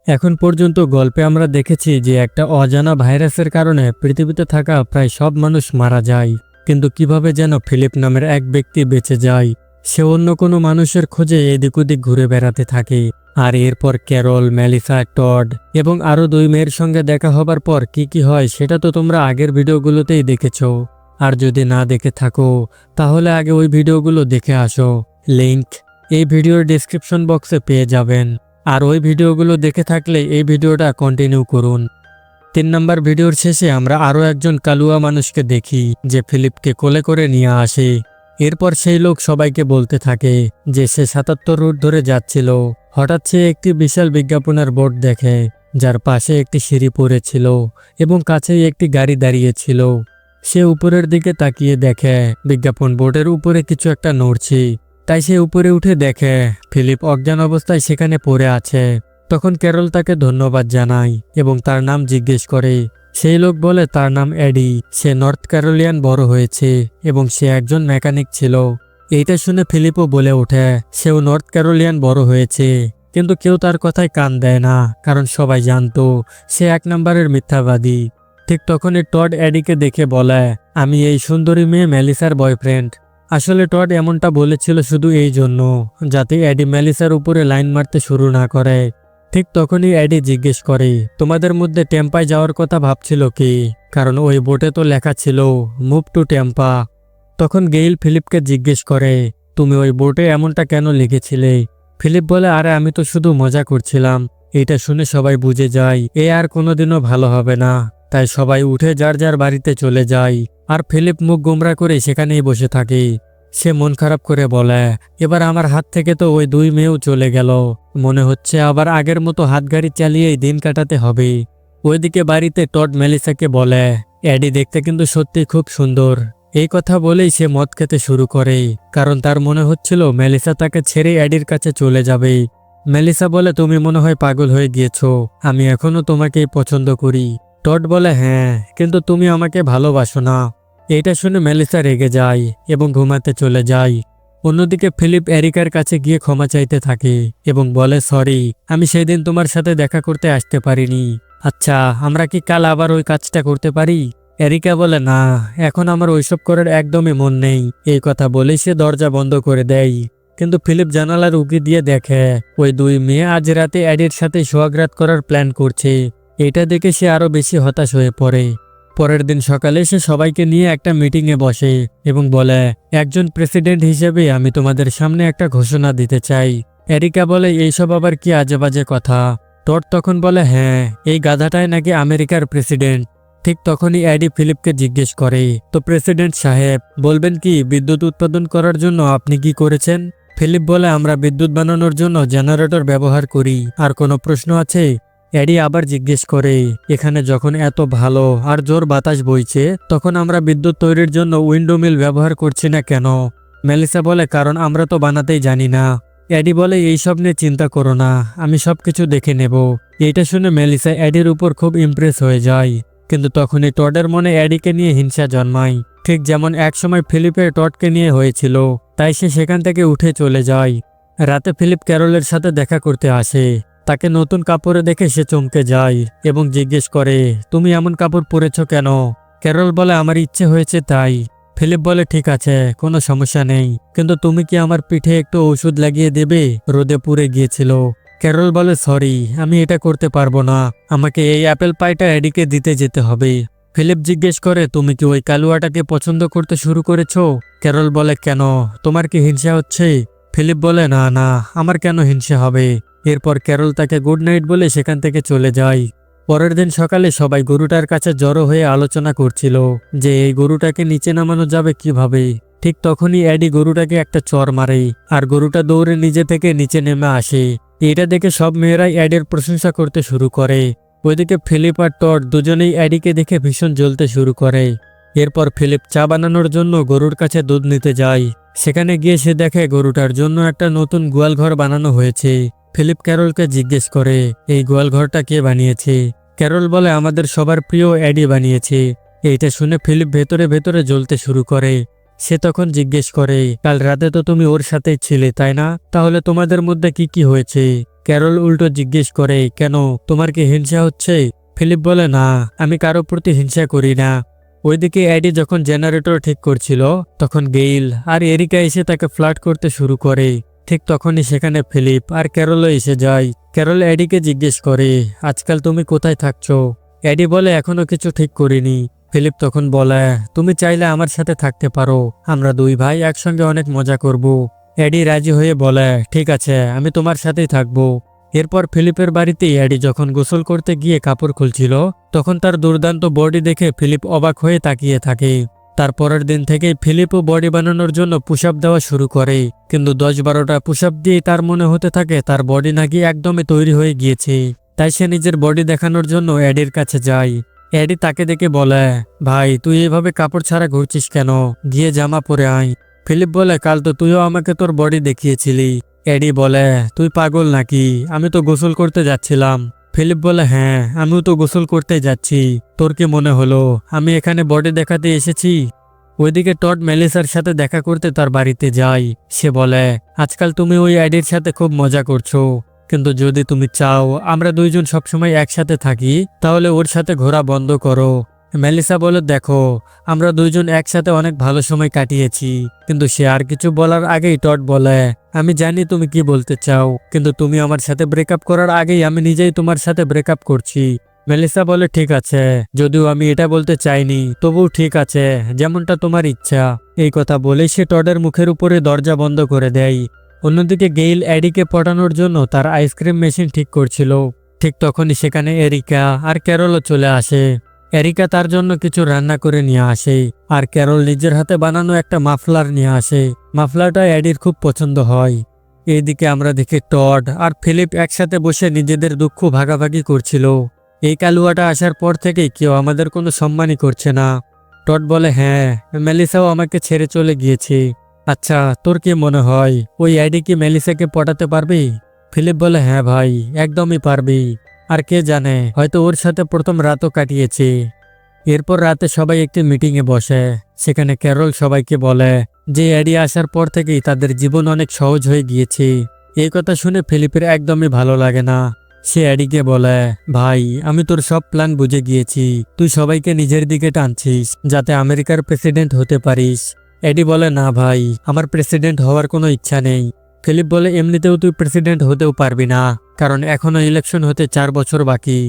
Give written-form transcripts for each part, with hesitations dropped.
এখন পর্যন্ত গল্পে আমরা দেখেছি যে একটা অজানা ভাইরাসের কারণে পৃথিবীতে থাকা প্রায় সব মানুষ মারা যায়, কিন্তু কিভাবে যেন ফিলিপ নামের এক ব্যক্তি বেঁচে যায়। সে অন্য কোনো মানুষের খোঁজে এদিক ওদিক ঘুরে বেড়াতে থাকে। আর এরপর ক্যারল, মেলিসা, টড এবং আরও 2 মেয়ের সঙ্গে দেখা হবার পর কি কি হয় সেটা তো তোমরা আগের ভিডিওগুলোতেই দেখেছো। আর যদি না দেখে থাকো তাহলে আগে ওই ভিডিওগুলো দেখে আসো। লিংক এই ভিডিওর ডেসক্রিপশন বক্সে পেয়ে যাবেন। আর ওই ভিডিওগুলো দেখে থাকলে এই ভিডিওটা কন্টিনিউ করুন। 3 নম্বর ভিডিওর শেষে আমরা আরও একজন কালুয়া মানুষকে দেখি যে ফিলিপকে কোলে করে নিয়ে আসে। এরপর সেই লোক সবাইকে বলতে থাকে যে সে 77 রুট ধরে যাচ্ছিল। হঠাৎ সে একটি বিশাল বিজ্ঞাপনের বোর্ড দেখে, যার পাশে একটি সিঁড়ি পড়েছিল এবং কাছেই একটি গাড়ি দাঁড়িয়েছিল। সে উপরের দিকে তাকিয়ে দেখে বিজ্ঞাপন বোর্ডের উপরে কিছু একটা নড়ছে। তাই সে উপরে উঠে দেখে ফিলিপ অজ্ঞান অবস্থায় সেখানে পড়ে আছে। তখন ক্যারল তাকে ধন্যবাদ জানায় এবং তার নাম জিজ্ঞেস করে। সেই লোক বলে তার নাম এডি, সে নর্থ ক্যারোলিয়ান বড় হয়েছে এবং সে একজন মেকানিক ছিল। এইটা শুনে ফিলিপও বলে ওঠে সেও নর্থ ক্যারোলিয়ান বড় হয়েছে, কিন্তু কেউ তার কথায় কান দেয় না, কারণ সবাই জানতো সে 1 নম্বরের মিথ্যাবাদী। ঠিক তখনই টড এডিকে দেখে বলে, আমি এই সুন্দরী মেয়ে মেলিসার বয়ফ্রেন্ড। আসলে টড এমনটা বলেছিল শুধু এই জন্য যাতে এডি মেলিসার উপরে লাইন মারতে শুরু না করে। ঠিক তখনই এডি জিজ্ঞেস করে, তোমাদের মধ্যে টেম্পায় যাওয়ার কথা ভাবছিল কি? কারণ ওই বোটে তো লেখা ছিল মুভ টু টেম্পা। তখন গেইল ফিলিপকে জিজ্ঞেস করে, তুমি ওই বোটে এমনটা কেন লিখেছিলে? ফিলিপ বলে, আরে আমি তো শুধু মজা করছিলাম। এটা শুনে সবাই বুঝে যায় এ আর কোনোদিনও ভালো হবে না। তাই সবাই উঠে যার যার বাড়িতে চলে যায়। আর ফিলিপ মুখ গোমরা করে সেখানেই বসে থাকে। সে মন খারাপ করে বলে, এবার আমার হাত থেকে তো ওই 2 মেয়েও চলে গেল। মনে হচ্ছে আবার আগের মতো হাতগাড়ি চালিয়েই দিন কাটাতে হবে। ওইদিকে বাড়িতে টড মেলিসাকে বলে, এডি দেখতে কিন্তু সত্যি খুব সুন্দর। এই কথা বলেই সে মদ খেতে শুরু করে, কারণ তার মনে হচ্ছিল মেলিসা তাকে ছেড়ে এডির কাছে চলে যাবে। মেলিসা বলে, তুমি মনে হয় পাগল হয়ে গিয়েছো, আমি এখনো তোমাকেই পছন্দ করি। টড বলে, হ্যাঁ, কিন্তু তুমি আমাকে ভালোবাসো না। এটা শুনে মেলিসা রেগে যায় এবং ঘুমাতে চলে যায়। অন্যদিকে ফিলিপ এরিকার কাছে গিয়ে ক্ষমা চাইতে থাকে এবং বলে, সরি, আমি সেদিন তোমার সাথে দেখা করতে আসতে পারিনি। আচ্ছা, আমরা কি কাল আবার ওই কাজটা করতে পারি? এরিকা বলে, না, এখন আমার ওইসব করার একদমই মন নেই। এই কথা বলেই সে দরজা বন্ধ করে দেয়। কিন্তু ফিলিপ জানালার উকি দিয়ে দেখে ওই 2 মেয়ে আজ রাতে এডির সাথে সোহাগরাত করার প্ল্যান করছে। এটা দেখে সে আরো বেশি হতাশ হয়ে পড়ে। পরের দিন সকালে সে সবাইকে নিয়ে একটা মিটিংয়ে বসে এবং বলে, একজন প্রেসিডেন্ট হিসেবে আমি তোমাদের সামনে একটা ঘোষণা দিতে চাই। এরিকা বলে, এইসব আবার কি আজে বাজে কথা? টড তখন বলে, হ্যাঁ, এই গাধাটাই নাকি আমেরিকার প্রেসিডেন্ট। ঠিক তখনই এডি ফিলিপকে জিজ্ঞেস করে, তো প্রেসিডেন্ট সাহেব, বলবেন কি বিদ্যুৎ উৎপাদন করার জন্য আপনি কি করেছেন? ফিলিপ বলে, আমরা বিদ্যুৎ বানানোর জন্য জেনারেটর ব্যবহার করি। আর কোনো প্রশ্ন আছে? এডি আবার জিজ্ঞেস করে, এখানে যখন এত ভালো আর জোর বাতাস বইছে তখন আমরা বিদ্যুৎ তৈরির জন্য উইন্ডো মিল ব্যবহার করছি না কেন? মেলিসা বলে, কারণ আমরা তো বানাতেই জানি না। এডি বলে, এইসব নিয়ে চিন্তা করো না, আমি সবকিছু দেখে নেব। এইটা শুনে মেলিসা এডির উপর খুব ইমপ্রেস হয়ে যায়। কিন্তু তখনই টডের মনে এডিকে নিয়ে হিংসা জন্মায়, ঠিক যেমন একসময় ফিলিপের টডকে নিয়ে হয়েছিল। তাই সে সেখান থেকে উঠে চলে যায়। রাতে ফিলিপ ক্যারলের সাথে দেখা করতে আসে। তাকে নতুন কাপড়ে দেখে সে চমকে যায় এবং জিজ্ঞেস করে, তুমি এমন কাপড় পরেছ কেন? ক্যারল বলে, আমার ইচ্ছে হয়েছে তাই। ফিলিপ বলে, ঠিক আছে, কোনো সমস্যা নেই, কিন্তু তুমি কি আমার পিঠে একটু ওষুধ লাগিয়ে দেবে? রোদে পুড়ে গিয়েছিল। ক্যারল বলে, সরি, আমি এটা করতে পারবো না, আমাকে এই অ্যাপেল পাইটা এডিকে দিতে যেতে হবে। ফিলিপ জিজ্ঞেস করে, তুমি কি ওই কালুয়াটাকে পছন্দ করতে শুরু করেছো? ক্যারল বলে, কেন, তোমার কি হিংসা হচ্ছে? ফিলিপ বলে, না না, আমার কেন হিংসা হবে? এরপর ক্যারল তাকে গুড নাইট বলে সেখান থেকে চলে যায়। পরের দিন সকালে সবাই গরুটার কাছে জড়ো হয়ে আলোচনা করছিল যে এই গরুটাকে নিচে নামানো যাবে কিভাবে। ঠিক তখনই এডি গরুটাকে একটা চড় মারে আর গরুটা দৌড়ে নিজে থেকে নিচে নেমে আসে। এটা দেখে সব মেয়েরাই এডির প্রশংসা করতে শুরু করে। ওইদিকে ফিলিপ আর টড দুজনেই এডিকে দেখে ভীষণ জ্বলতে শুরু করে। এরপর ফিলিপ চা বানানোর জন্য গরুর কাছে দুধ নিতে যায়। সেখানে গিয়ে সে দেখে গরুটার জন্য একটা নতুন গোয়ালঘর বানানো হয়েছে। ফিলিপ ক্যারলকে জিজ্ঞেস করে, এই গোয়ালঘরটা কে বানিয়েছে? ক্যারল বলে, আমাদের সবার প্রিয় এডি বানিয়েছে। এইটা শুনে ফিলিপ ভেতরে ভেতরে জ্বলতে শুরু করে। সে তখন জিজ্ঞেস করে, কাল রাতে তো তুমি ওর সাথেই ছিলে, তাই না? তাহলে তোমাদের মধ্যে কি কি হয়েছে? ক্যারল উল্টো জিজ্ঞেস করে, কেন, তোমার কি হিংসা হচ্ছে? ফিলিপ বলে, না, আমি কারো প্রতি হিংসা করি না। ওইদিকে এডি যখন জেনারেটর ঠিক করছিল তখন গেইল আর এরিকা এসে তাকে ফ্লার্ট করতে শুরু করে। ঠিক তখনই সেখানে ফিলিপ আর ক্যারলও এসে যায়। ক্যারল এডিকে জিজ্ঞেস করে, আজকাল তুমি কোথায় থাকছো? এডি বলে, এখনো কিছু ঠিক করিনি। ফিলিপ তখন বলে, তুমি চাইলে আমার সাথে থাকতে পারো, আমরা দুই ভাই একসঙ্গে অনেক মজা করব। এডি রাজি হয়ে বলে, ঠিক আছে, আমি তোমার সাথেই থাকবো। এরপর ফিলিপের বাড়িতে এডি যখন গোসল করতে গিয়ে কাপড় খুলছিল তখন তার দুর্দান্ত বডি দেখে ফিলিপ অবাক হয়ে তাকিয়ে থাকে। তার পরের দিন থেকেই ফিলিপও বডি বানানোর জন্য পুশ আপ দেওয়া শুরু করে, কিন্তু 10-12টা পুশ আপ দিয়েই তার মনে হতে থাকে তার বডি নাকি একদমই তৈরি হয়ে গিয়েছে। তাই সে নিজের বডি দেখানোর জন্য এডির কাছে যায়। এডি তাকে দেখে বলে, ভাই, তুই এভাবে কাপড় ছাড়া ঘুরছিস কেন? গিয়ে জামা পরে আয়। ফিলিপ বলে, কাল তো তুইও আমাকে তোর বডি দেখিয়েছিলি। এডি বলে, তুই পাগল নাকি? আমি তো গোসল করতে যাচ্ছিলাম। ফিলিপ বলে, হ্যাঁ, আমিও তো গোসল করতে যাচ্ছি। তোর কি মনে হলো আমি এখানে বডি দেখাতে এসেছি? ওইদিকে টড মেলিসার সাথে দেখা করতে তার বাড়িতে যায়। সে বলে, আজকাল তুমি ওই এডির সাথে খুব মজা করছো, কিন্তু যদি তুমি চাও আমরা দুইজন সবসময় একসাথে থাকি তাহলে ওর সাথে ঘোরা বন্ধ করো। মেলিসা বলে, দেখো, আমরা দুইজন একসাথে অনেক ভালো সময় কাটিয়েছি। কিন্তু সে আর কিছু বলার আগেই টড বলে, আমি জানি তুমি কি বলতে চাও, কিন্তু তুমি আমার সাথে ব্রেকআপ করার আগেই আমি নিজেই তোমার সাথে ব্রেকআপ করছি। মেলিসা বলে, ঠিক আছে, যদিও আমি এটা বলতে চাইনি, তবুও ঠিক আছে, যেমনটা তোমার ইচ্ছা। এই কথা বলেই সে টডের মুখের উপরে দরজা বন্ধ করে দেয়। অন্যদিকে গেইল এডিকে পটানোর জন্য তার আইসক্রিম মেশিন ঠিক করছিল। ঠিক তখনই সেখানে এরিকা আর ক্যারলও চলে আসে। এরিকা তার জন্য কিছু রান্না করে নিয়ে আসে, আর ক্যারল নিজের হাতে বানানো একটা মাফলার নিয়ে আসে। মাফলারটা এডির খুব পছন্দ হয়। এইদিকে আমরা দেখি টড আর ফিলিপ একসাথে বসে নিজেদের দুঃখ ভাগাভাগি করছিল। এই কালুয়াটা আসার পর থেকেই কেউ আমাদের কোনো সম্মানই করছে না। টড বলে, হ্যাঁ, মেলিসাও আমাকে ছেড়ে চলে গিয়েছে। আচ্ছা, তোর কি মনে হয় ওই এডি কি মেলিসাকে পটাতে পারবি? ফিলিপ বলে, হ্যাঁ ভাই, একদমই পারবি। আর কে জানে, হয়তো ওর সাথে প্রথম রাতও কাটিয়েছে। এরপর রাতে সবাই একটি মিটিংয়ে বসে। সেখানে ক্যারল সবাইকে বলে যে এডি আসার পর থেকেই তাদের জীবন অনেক সহজ হয়ে গিয়েছে। এই কথা শুনে ফিলিপের একদমই ভালো লাগে না। সে এডিকে বলে, ভাই, আমি তোর সব প্ল্যান বুঝে গিয়েছি। তুই সবাইকে নিজের দিকে টানছিস যাতে আমেরিকার প্রেসিডেন্ট হতে পারিস। এডি বলে, না ভাই, আমার প্রেসিডেন্ট হওয়ার কোনো ইচ্ছা নেই। ফিলিপ বলে, এমনিতেও তুই প্রেসিডেন্ট হতেও পারবি না, কারণ এখনো ইলেকশন হতে 4 বছর বাকি।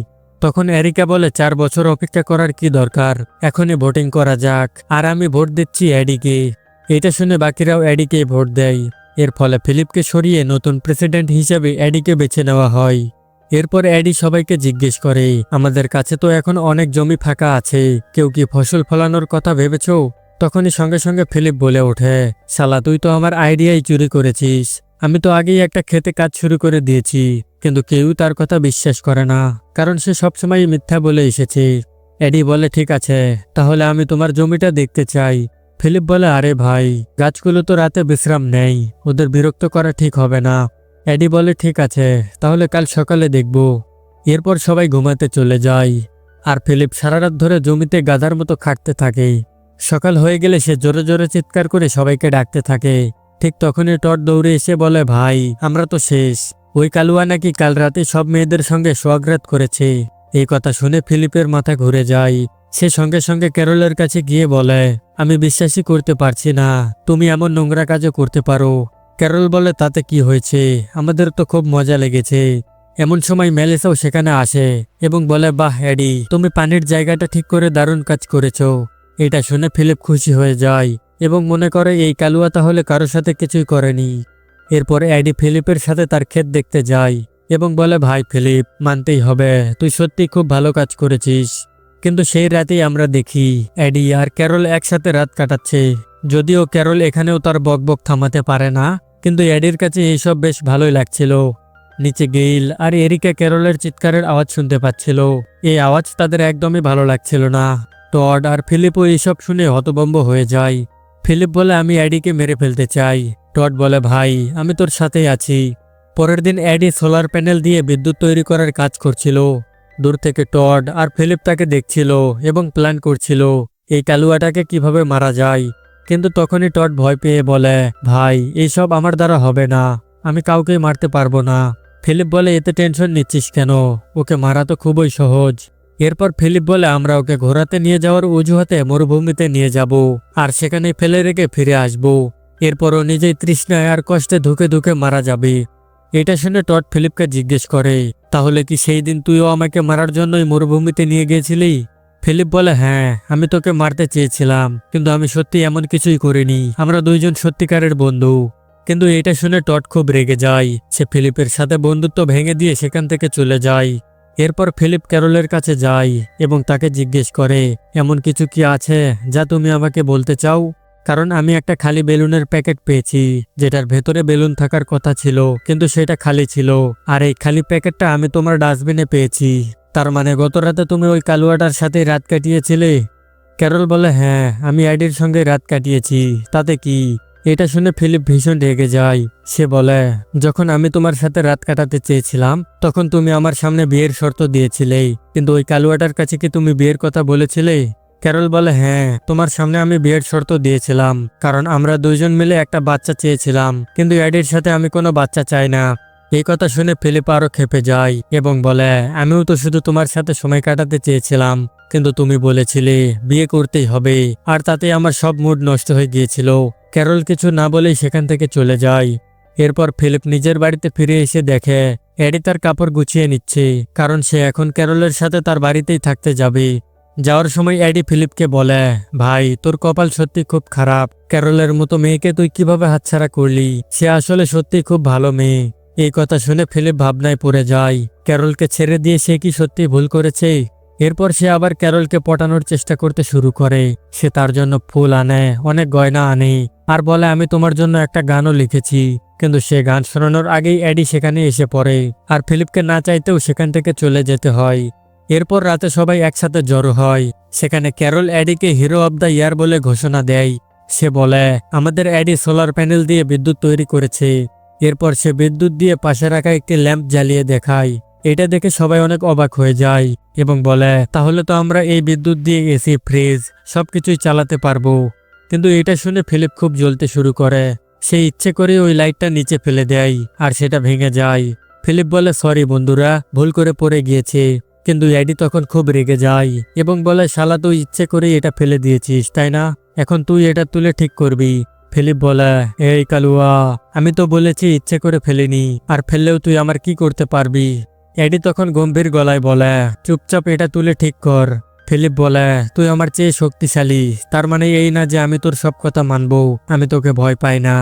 তখন এরিকা বলে, 4 বছর অপেক্ষা করার কি দরকার, এখনই ভোটিং করা যাক। আর আমি ভোট দিচ্ছি এডিকে। এটা শুনে বাকিরাও এডিকে ভোট দেয়। এর ফলে ফিলিপকে সরিয়ে নতুন প্রেসিডেন্ট হিসেবে এডিকে বেছে নেওয়া হয়। এরপর এডি সবাইকে জিজ্ঞেস করে, আমাদের কাছে তো এখন অনেক জমি ফাঁকা আছে, কেউ কি ফসল ফলানোর কথা ভেবেছো? তখনই সঙ্গে সঙ্গে ফিলিপ বলে ওঠে, শালা, তুই তো আমার আইডিয়াই চুরি করেছিস। আমি তো আগেই একটা খেতে কাজ শুরু করে দিয়েছি, কিন্তু কেউ তার কথা বিশ্বাস করে না, কারণ সে সবসময় মিথ্যা বলে এসেছে। এডি বলে, ঠিক আছে, তাহলে আমি তোমার জমিটা দেখতে চাই। ফিলিপ বলে, আরে ভাই, গাছগুলো তো রাতে বিশ্রাম নেই, ওদের বিরক্ত করা ঠিক হবে না। এডি বলে, ঠিক আছে, তাহলে কাল সকালে দেখব। এরপর সবাই ঘুমাতে চলে যায়, আর ফিলিপ সারা রাত ধরে জমিতে গাধার মতো খাটতে থাকে। সকাল হয়ে গেলে সে জোরে জোরে চিৎকার করে সবাইকে ডাকতে থাকে। ঠিক তখনই টড দৌড়ে এসে বলে, ভাই, আমরা তো শেষ। ওই কালুয়া নাকি কাল রাতে সব মেয়েদের সঙ্গে সোয়াগ্রাত করেছে। এই কথা শুনে ফিলিপের মাথা ঘুরে যায়। সে সঙ্গে সঙ্গে ক্যারলের কাছে গিয়ে বলে, আমি বিশ্বাসই করতে পারছি না তুমি এমন নোংরা কাজও করতে পারো। ক্যারল বলে, তাতে কি হয়েছে, আমাদের তো খুব মজা লেগেছে। এমন সময় মেলিসাও সেখানে আসে এবং বলে, বাহ এডি, তুমি পানির জায়গাটা ঠিক করে দারুণ কাজ করেছো। এটা শুনে ফিলিপ খুশি হয়ে যায় এবং মনে করে এই কালুয়া তাহলে কারোর সাথে কিছুই করেনি। এরপর এডি ফিলিপের সাথে তার ক্ষেত দেখতে যায় এবং বলে, ভাই ফিলিপ, মানতেই হবে, তুই সত্যি খুব ভালো কাজ করেছিস। কিন্তু সেই রাতেই আমরা দেখি এডি আর ক্যারল একসাথে রাত কাটাচ্ছে। যদিও ক্যারল এখানেও তার বকবক থামাতে পারে না, কিন্তু এডির কাছে এইসব বেশ ভালোই লাগছিল। নিচে গেইল আর এরিকা ক্যারলের চিৎকারের আওয়াজ শুনতে পাচ্ছিল। এই আওয়াজ তাদের একদমই ভালো লাগছিল না। টড আর ফিলিপও এইসব শুনে হতভম্ব হয়ে যায়। ফিলিপ বলে, আমি এডিকে মেরে ফেলতে চাই। টড বলে, ভাই, আমি তোর সাথেই আছি। পরের দিন এডি সোলার প্যানেল দিয়ে বিদ্যুৎ তৈরি করার কাজ করছিল। দূর থেকে টড আর ফিলিপ তাকে দেখছিল এবং প্ল্যান করছিল এই কালুয়াটাকে কিভাবে মারা যায়। কিন্তু তখনই টড ভয় পেয়ে বলে, ভাই, এইসব আমার দ্বারা হবে না, আমি কাউকে মারতে পারবো না। ফিলিপ বলে, এতে টেনশন নিচ্ছিস কেন? ওকে মারা তো খুবই সহজ। এরপর ফিলিপ বলে, আমরা ওকে ঘোরাতে নিয়ে যাওয়ার অজুহাতে মরুভূমিতে নিয়ে যাব, আর সেখানে ফেলে রেখে ফিরে আসব। এরপর ও নিজেই তৃষ্ণায় আর কষ্টে ধুকে ধুকে মারা যাবে। এটা শুনে টড ফিলিপকে জিজ্ঞেস করে, তাহলে কি সেই দিন তুইও আমাকে মারার জন্যই মরুভূমিতে নিয়ে গিয়েছিলি? ফিলিপ বলে, হ্যাঁ, আমি তোকে মারতে চেয়েছিলাম, কিন্তু আমি সত্যি এমন কিছুই করিনি। আমরা দুইজন সত্যিকারের বন্ধু। কিন্তু এটা শুনে টড খুব রেগে যায়। সে ফিলিপের সাথে বন্ধুত্ব ভেঙে দিয়ে সেখান থেকে চলে যায়। এরপর ফিলিপ ক্যারলের কাছে যায় এবং তাকে জিজ্ঞেস করে, এমন কিছু কি আছে যা তুমি আমাকে বলতে চাও? কারণ আমি একটা খালি বেলুনের প্যাকেট পেয়েছি, যেটার ভেতরে বেলুন থাকার কথা ছিল, কিন্তু সেটা খালি ছিল। আর এই খালি প্যাকেটটা আমি তোমার ডাস্টবিনে পেয়েছি। তার মানে গত রাতে তুমি ওই কালুয়াটার সাথে রাত কাটিয়েছিলে? ক্যারল বলে, হ্যাঁ, আমি অ্যাডির সঙ্গে রাত কাটিয়েছি, তাতে কি? এটা শুনে ফিলিপ ভীষণ রেগে যায়। সে বলে, যখন আমি তোমার সাথে রাত কাটাতে চেয়েছিলাম তখন তুমি আমার সামনে বিয়ের শর্ত দিয়েছিলে, কিন্তু ওই কালুয়াটার কাছে কি তুমি বিয়ের কথা বলেছিলে? ক্যারল বলে, হ্যাঁ, তোমার সামনে আমি বিয়ের শর্ত দিয়েছিলাম, কারণ আমরা দুইজন মিলে একটা বাচ্চা চেয়েছিলাম, কিন্তু অ্যাডির সাথে আমি কোনো বাচ্চা চাই না। এই কথা শুনে ফিলিপ আরো ক্ষেপে যায় এবং বলে, আমিও তো শুধু তোমার সাথে সময় কাটাতে চেয়েছিলাম, কিন্তু তুমি বলেছিলে বিয়ে করতেই হবে, আর তাতে আমার সব মুড নষ্ট হয়ে গিয়েছিল। ক্যারল কিছু না বলেই সেখান থেকে চলে যায়। এরপর ফিলিপ নিজের বাড়িতে ফিরে এসে দেখে অ্যাডি তার কাপড় গুছিয়ে নিচ্ছে, কারণ সে এখন ক্যারলের সাথে তার বাড়িতেই থাকতে যাবে। যাওয়ার সময় অ্যাডি ফিলিপকে বলে, ভাই, তোর কপাল সত্যি খুব খারাপ। ক্যারলের মতো মেয়েকে তুই কিভাবে হাতছাড়া করলি? সে আসলে সত্যি খুব ভালো মেয়ে। এই কথা শুনে ফিলিপ ভাবনায় পড়ে যায়, ক্যারলকে ছেড়ে দিয়ে সে কি সত্যি ভুল করেছে? এরপর সে আবার ক্যারলকে পটানোর চেষ্টা করতে শুরু করে। সে তার জন্য ফুল আনে, অনেক গয়না আনে, আর বলে, আমি তোমার জন্য একটা গানও লিখেছি। কিন্তু সে গান শোনানোর আগেই অ্যাডি সেখানে এসে পড়ে, আর ফিলিপকে না চাইতেও সেখান থেকে চলে যেতে হয়। এরপর রাতে সবাই একসাথে জড়ো হয়। সেখানে ক্যারল অ্যাডিকে হিরো অব দ্য ইয়ার বলে ঘোষণা দেয়। সে বলে, আমাদের অ্যাডি সোলার প্যানেল দিয়ে বিদ্যুৎ তৈরি করেছে। এরপর সে বিদ্যুৎ দিয়ে পাশে রাখা একটি ল্যাম্প জ্বালিয়ে দেখায়। এটা দেখে সবাই অনেক অবাক হয়ে যায় এবং বলে, তাহলে তো আমরা এই বিদ্যুৎ দিয়ে এসি, ফ্রিজ সবকিছুই চালাতে পারবো। কিন্তু এটা শুনে ফিলিপ খুব জ্বলতে শুরু করে। সে ইচ্ছে করে ওই লাইটটা নিচে ফেলে দেয় আর সেটা ভেঙে যায়। ফিলিপ বলে, সরি বন্ধুরা, ভুল করে পড়ে গিয়েছে। কিন্তু অ্যাডি তখন খুব রেগে যায় এবং বলে, শালা, তুই ইচ্ছে করে এটা ফেলে দিয়েছিস, তাই না? এখন তুই এটা তুলে ঠিক করবি। ফিলিপ বলে, এই কালুয়া, আমি তো বলেছি ইচ্ছে করে ফেলিনি, আর ফেললেও তুই আমার কি করতে পারবি? অ্যাডি তখন গম্ভীর গলায় বলে, চুপচাপ এটা তুলে ঠিক কর। ফিলিপ বলে, তুই আমার চেয়ে শক্তিশালী, তার মানে এই না যে আমি তোর সব কথা মানবো। আমি তোকে ভয় পাই না।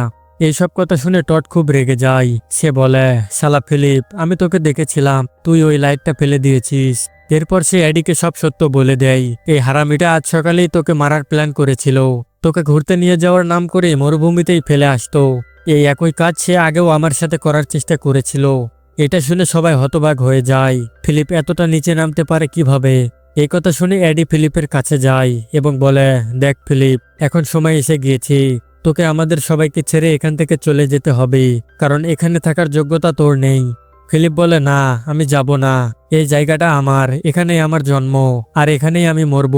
এইসব কথা শুনে টড খুব রেগে যায়। সে বলে, শালা ফিলিপ, আমি তোকে দেখেছিলাম, তুই ওই লাইটটা ফেলে দিয়েছিস। এরপর সে অ্যাডিকে সব সত্য বলে দেয়। এই হারামিটা আজ সকালেই তোকে মারার প্ল্যান করেছিল। তোকে ঘুরতে নিয়ে যাওয়ার নাম করে মরুভূমিতেই ফেলে আসতো। এই একই কাজ সে আগেও আমার সাথে করার চেষ্টা করেছিল। এটা শুনে সবাই হতবাক হয়ে যায়। ফিলিপ এতটা নিচে নামতে পারে কিভাবে? এই কথা শুনে অ্যাডি ফিলিপের কাছে যায় এবং বলে, দেখ ফিলিপ, এখন সময় এসে গিয়েছে। তোকে আমাদের সবাইকে ছেড়ে এখান থেকে চলে যেতে হবে, কারণ এখানে থাকার যোগ্যতা তোর নেই। ফিলিপ বলে, না, আমি যাব না। এই জায়গাটা আমার, এখানেই আমার জন্ম, আর এখানেই আমি মরব।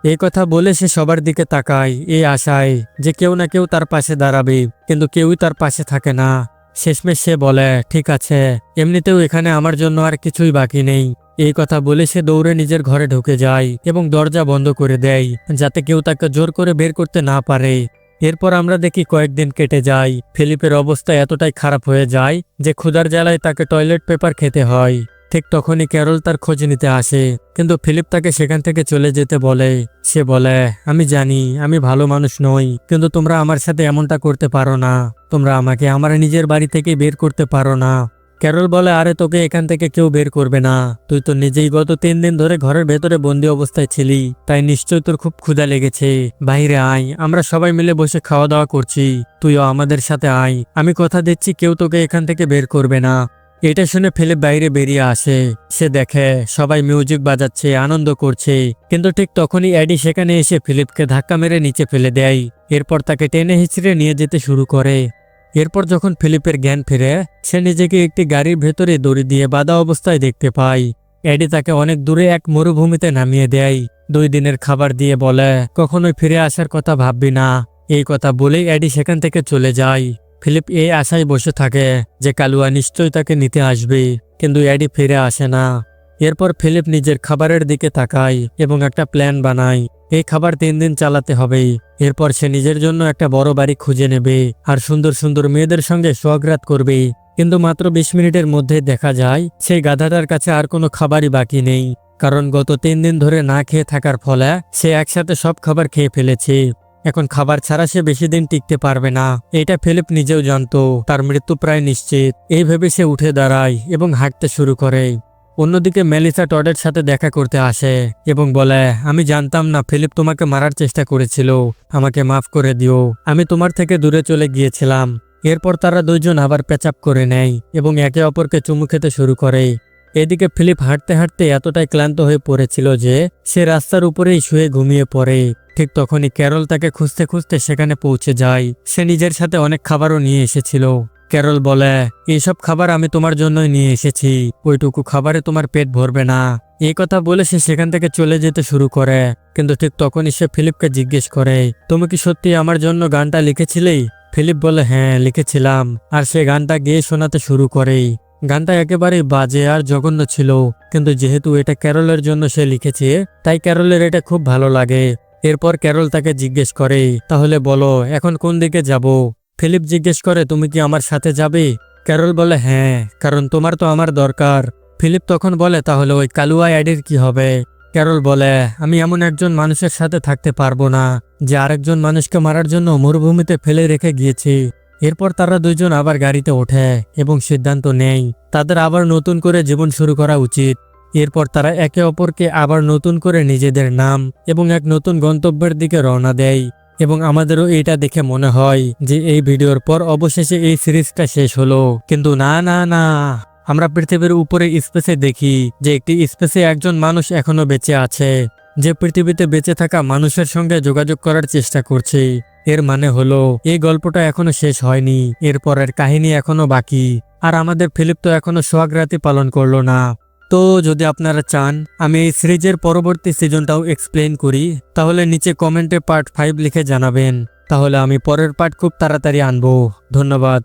এই কথা বলে সে সবার দিকে তাকায়, এই আশায় যে কেউ না কেউ তার পাশে দাঁড়াবে, কিন্তু কেউই তার পাশে থাকে না। শেষমেশ সে বলে, ঠিক আছে, এমনিতেও এখানে আমার জন্য আর কিছুই বাকি নেই। এই কথা বলে সে দৌড়ে নিজের ঘরে ঢুকে যায় এবং দরজা বন্ধ করে দেয়, যাতে কেউ তাকে জোর করে বের করতে না পারে। এরপর আমরা দেখি কয়েকদিন কেটে যায়। ফিলিপের অবস্থা এতটাই খারাপ হয়ে যায় যে ক্ষুধার জ্বালায় তাকে টয়লেট পেপার খেতে হয়। ঠিক তখনই ক্যারল তার খোঁজ নিতে আসে, কিন্তু ফিলিপ তাকে সেখান থেকে চলে যেতে বলে। সে বলে, আমি জানি আমি ভালো মানুষ নই, কিন্তু তোমরা আমার সাথে এমনটা করতে পারো না। তোমরা আমাকে আমার নিজের বাড়ি থেকে বের করতে পারো না। ক্যারল বলে, আরে তোকে এখান থেকে কেউ বের করবে না। তুই তো নিজেই গত 3 দিন ধরে ঘরের ভেতরে বন্দি অবস্থায় ছিলি, তাই নিশ্চয় তোর খুব ক্ষুধা লেগেছে। বাইরে আয়, আমরা সবাই মিলে বসে খাওয়া দাওয়া করছি। তুইও আমাদের সাথে আয়। আমি কথা দিচ্ছি কেউ তোকে এখান থেকে বের করবে না। এটা শুনে ফিলিপ বাইরে বেরিয়ে আসে। সে দেখে সবাই মিউজিক বাজাচ্ছে, আনন্দ করছে, কিন্তু ঠিক তখনই অ্যাডি সেখানে এসে ফিলিপকে ধাক্কা মেরে নিচে ফেলে দেয়। এরপর তাকে টেনে হিঁচড়ে নিয়ে যেতে শুরু করে। এরপর যখন ফিলিপের জ্ঞান ফিরে, সে নিজেকে একটি গাড়ির ভেতরে দড়ি দিয়ে বাঁধা অবস্থায় দেখতে পায়। অ্যাডি তাকে অনেক দূরে এক মরুভূমিতে নামিয়ে দেয়। 2 দিনের খাবার দিয়ে বলে, কখনোই ফিরে আসার কথা ভাববি না। এই কথা বলেই অ্যাডি সেখান থেকে চলে যায়। ফিলিপ এই আশায় বসে থাকে যে কালুয়া নিশ্চয়ই তাকে নিতে আসবে, কিন্তু এডি ফিরে আসে না। এরপর ফিলিপ নিজের খাবারের দিকে তাকায় এবং একটা প্ল্যান বানায়। এই খাবার 3 দিন চালাতে হবে। এরপর সে নিজের জন্য একটা বড় বাড়ি খুঁজে নেবে আর সুন্দর সুন্দর মেয়েদের সঙ্গে সোয়াগরাত করবে। কিন্তু মাত্র 20 মিনিটের মধ্যে দেখা যায় সেই গাধাটার কাছে আর কোনো খাবারই বাকি নেই, কারণ গত 3 দিন ধরে না খেয়ে থাকার ফলে সে একসাথে সব খাবার খেয়ে ফেলেছে। এখন খাবার ছাড়া সে বেশি দিন টিকতে পারবে না, এটা ফিলিপ নিজেও জানতো। তার মৃত্যু প্রায় নিশ্চিত। এই ভেবে সে উঠে দাঁড়ায় এবং হাঁটতে শুরু করে। অন্যদিকে মেলিসা টডের সাথে দেখা করতে আসে এবং বলে, আমি জানতাম না ফিলিপ তোমাকে মারার চেষ্টা করেছিল, আমাকে মাফ করে দিও, আমি তোমার থেকে দূরে চলে গিয়েছিলাম। এরপর তারা দুইজন আবার পেচাপ করে নেয় এবং একে অপরকে চুমু খেতে শুরু করে। এদিকে ফিলিপ হাঁটতে হাঁটতে এতটাই ক্লান্ত হয়ে পড়েছিল যে সে রাস্তার উপরেই শুয়ে ঘুমিয়ে পড়ে। ঠিক তখনই ক্যারল তাকে খুঁজতে খুঁজতে সেখানে পৌঁছে যায়। সে নিজের সাথে অনেক খাবারও নিয়ে এসেছিল। ক্যারল বলে, এইসব খাবার আমি তোমার জন্যই নিয়ে এসেছি, ওইটুকু খাবারে তোমার পেট ভরবে না। এই কথা বলে সে সেখান থেকে চলে যেতে শুরু করে। কিন্তু ঠিক তখনই সে ফিলিপকে জিজ্ঞেস করে, তুমি কি সত্যি আমার জন্য গানটা লিখেছিলে? ফিলিপ বলে, হ্যাঁ লিখেছিলাম। আর সে গানটা গেয়ে শোনাতে শুরু করে। গানটা একেবারেই বাজে আর জঘন্য ছিল, কিন্তু যেহেতু এটা ক্যারলের জন্য সে লিখেছে, তাই ক্যারলের এটা খুব ভালো লাগে। এরপর ক্যারল তাকে জিজ্ঞেস করে, তাহলে বলো এখন কোন দিকে যাব? ফিলিপ জিজ্ঞেস করে, তুমি কি আমার সাথে যাবে? ক্যারল বলে, হ্যাঁ, কারণ তোমার তো আমার দরকার। ফিলিপ তখন বলে, তাহলে ওই কালুয়া অ্যাডির কি হবে? ক্যারল বলে, আমি এমন একজন মানুষের সাথে থাকতে পারবো না যে আরেকজন মানুষকে মারার জন্য মরুভূমিতে ফেলে রেখে গিয়েছে। এরপর তারা দুইজন আবার গাড়িতে ওঠে এবং সিদ্ধান্ত নেয় তাদের আবার নতুন করে জীবন শুরু করা উচিত। এরপর তারা একে অপরকে আবার নতুন করে নিজেদের নাম এবং এক নতুন গন্তব্যের দিকে রওনা দেয়। এবং আমাদেরও এটা দেখে মনে হয় যে এই ভিডিওর পর অবশেষে এই সিরিজটা শেষ হলো, কিন্তু না না না, আমরা পৃথিবীর উপরে স্পেসে দেখি যে একটি স্পেসে একজন মানুষ এখনো বেঁচে আছে, যে পৃথিবীতে বেঁচে থাকা মানুষের সঙ্গে যোগাযোগ করার চেষ্টা করছে। এর মানে হলো এই গল্পটা এখনো শেষ হয়নি, এরপরের কাহিনী এখনো বাকি। আর আমাদের ফিলিপ তো এখনো সোহাগরাতি পালন করলো না। তো যদি আপনারা চান আমি এই সিরিজের পরবর্তী সিজনটাও এক্সপ্লেইন করি, তাহলে নিচে কমেন্টে পার্ট 5 লিখে জানাবেন, তাহলে আমি পরের পার্ট খুব তাড়াতাড়ি আনবো। ধন্যবাদ।